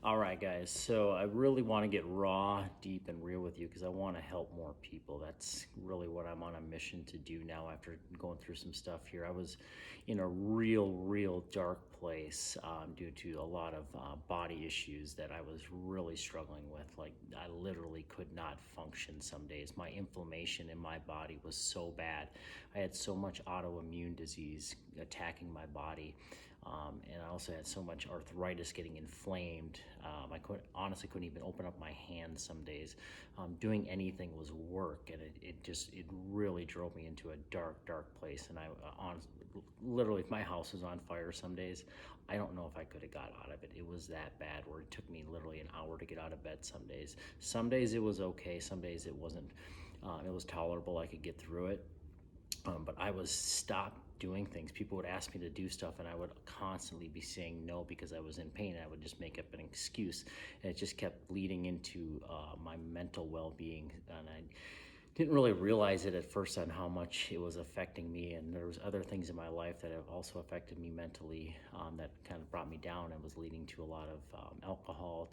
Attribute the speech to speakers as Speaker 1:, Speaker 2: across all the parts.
Speaker 1: All right, guys. So I really want to get raw, deep, and real with you because I want to help more people. That's really what I'm on a mission to do now after going through some stuff here. I was in a real dark place due to a lot of body issues that I was really struggling with. Like, I literally could not function some days. My inflammation in my body was so bad. I had so much autoimmune disease attacking my body. And I also had so much arthritis getting inflamed. Honestly couldn't even open up my hands some days. Doing anything was work, and it really drove me into a dark place. And literally, if my house was on fire some days, I don't know if I could have got out of it. It was that bad, where it took me literally an hour to get out of bed some days. Some days it was okay, some days it wasn't. It was tolerable, I could get through it. But I was stopped doing things. People would ask me to do stuff, and I would constantly be saying no because I was in pain. And I would just make up an excuse, and it just kept leading into my mental well-being. And I didn't really realize it at first on how much it was affecting me. And there was other things in my life that have also affected me mentally, that kind of brought me down and was leading to a lot of alcohol.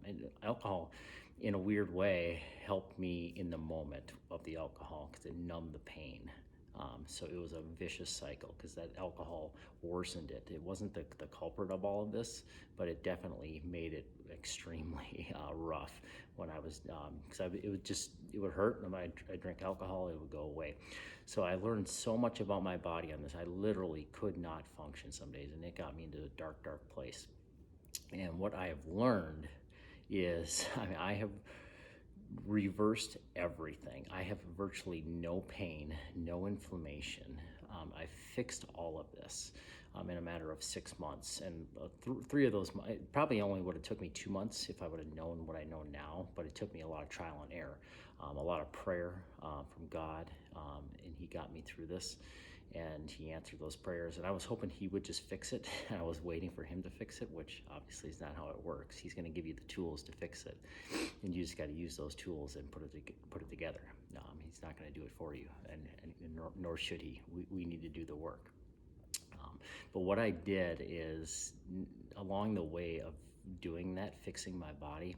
Speaker 1: And alcohol, in a weird way, helped me in the moment of the alcohol because it numbed the pain. So it was a vicious cycle because that alcohol worsened it. It wasn't the culprit of all of this, but it definitely made it extremely rough when I was, because it would hurt. And when I drink alcohol, it would go away. So I learned so much about my body on this. I literally could not function some days, and it got me into a dark place. And what I have learned is, I have reversed everything. I have virtually no pain, no inflammation. I fixed all of this in a matter of 6 months. And three of those, it probably only would have took me 2 months if I would have known what I know now, but it took me a lot of trial and error, a lot of prayer from God, and He got me through this. And He answered those prayers, and I was hoping He would just fix it. I was waiting for Him to fix it, which obviously is not how it works. He's going to give you the tools to fix it, and you just got to use those tools and put it together. He's not going to do it for you, and nor should He. We need to do the work. But what I did is, along the way of doing that, fixing my body,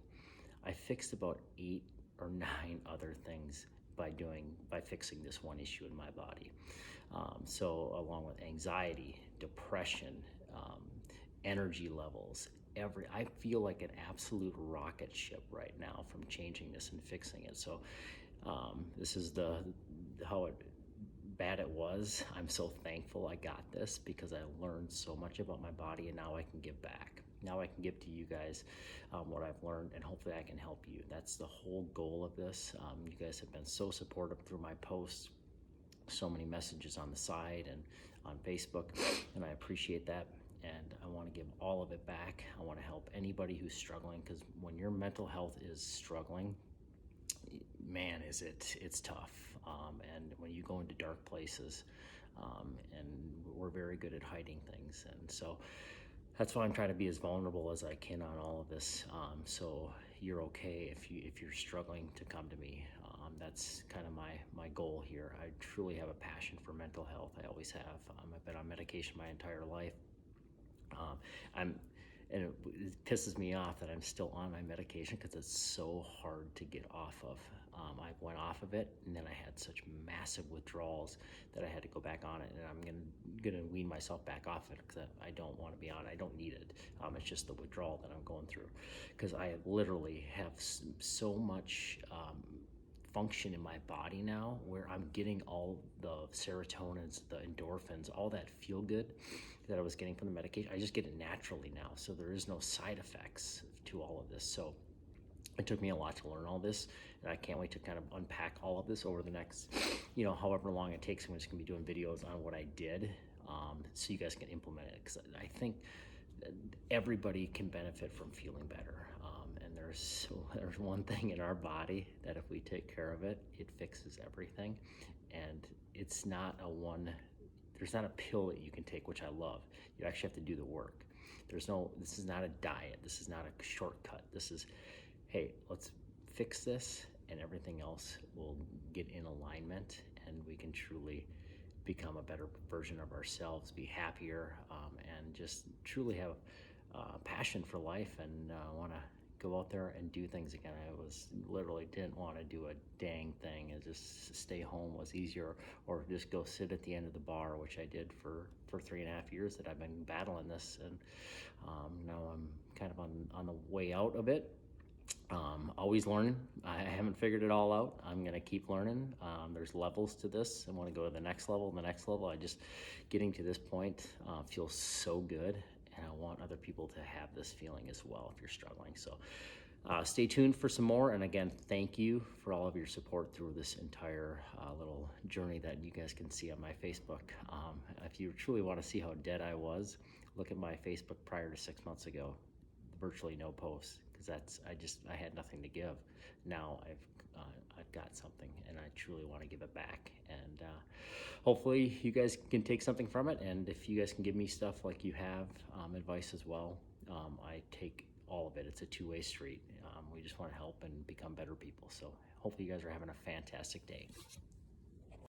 Speaker 1: I fixed about 8 or 9 other things by fixing this one issue in my body. So along with anxiety, depression, energy levels, I feel like an absolute rocket ship right now from changing this and fixing it. So this is how bad it was. I'm so thankful I got this because I learned so much about my body, and now I can give back. Now I can give to you guys what I've learned, and hopefully I can help you. That's the whole goal of this. You guys have been so supportive through my posts, so many messages on the side and on Facebook, and I appreciate that. And I want to give all of it back. I want to help anybody who's struggling, because when your mental health is struggling, man, it's tough. And when you go into dark places, and we're very good at hiding things. And so that's why I'm trying to be as vulnerable as I can on all of this. So you're okay if you're struggling to come to me. That's kind of my goal here. I truly have a passion for mental health. I always have. I've been on medication my entire life. I'm, and it pisses me off that I'm still on my medication because it's so hard to get off of. I went off of it, and then I had such massive withdrawals that I had to go back on it, and I'm gonna wean myself back off it because I don't want to be on it. I don't need it. It's just the withdrawal that I'm going through, because I literally have so much function in my body now, where I'm getting all the serotonins, the endorphins, all that feel good that I was getting from the medication. I just get it naturally now. So there is no side effects to all of this. So it took me a lot to learn all this, and I can't wait to kind of unpack all of this over the next, however long it takes. I'm just gonna be doing videos on what I did, so you guys can implement it, because I think everybody can benefit from feeling better. And there's one thing in our body that if we take care of it, it fixes everything. And it's not there's not a pill that you can take, which I love. You actually have to do the work. This is not a diet. This is not a shortcut. This is, hey, let's fix this, and everything else will get in alignment, and we can truly become a better version of ourselves, be happier, and just truly have passion for life, and want to go out there and do things again. I was literally didn't want to do a dang thing, and just stay home was easier, or just go sit at the end of the bar, which I did for 3.5 years that I've been battling this. And now I'm kind of on the way out of it. Always learning. I haven't figured it all out. I'm going to keep learning. There's levels to this. I want to go to the next level, the next level. I just, getting to this point feels so good, and I want other people to have this feeling as well if you're struggling. So stay tuned for some more. And again, thank you for all of your support through this entire little journey that you guys can see on my Facebook. If you truly want to see how dead I was, look at my Facebook prior to 6 months ago. Virtually no posts, because I had nothing to give. Now I've got something, and I truly want to give it back. And hopefully you guys can take something from it. And if you guys can give me stuff like you have, advice as well, I take all of it. It's a two-way street. We just want to help and become better people. So hopefully you guys are having a fantastic day.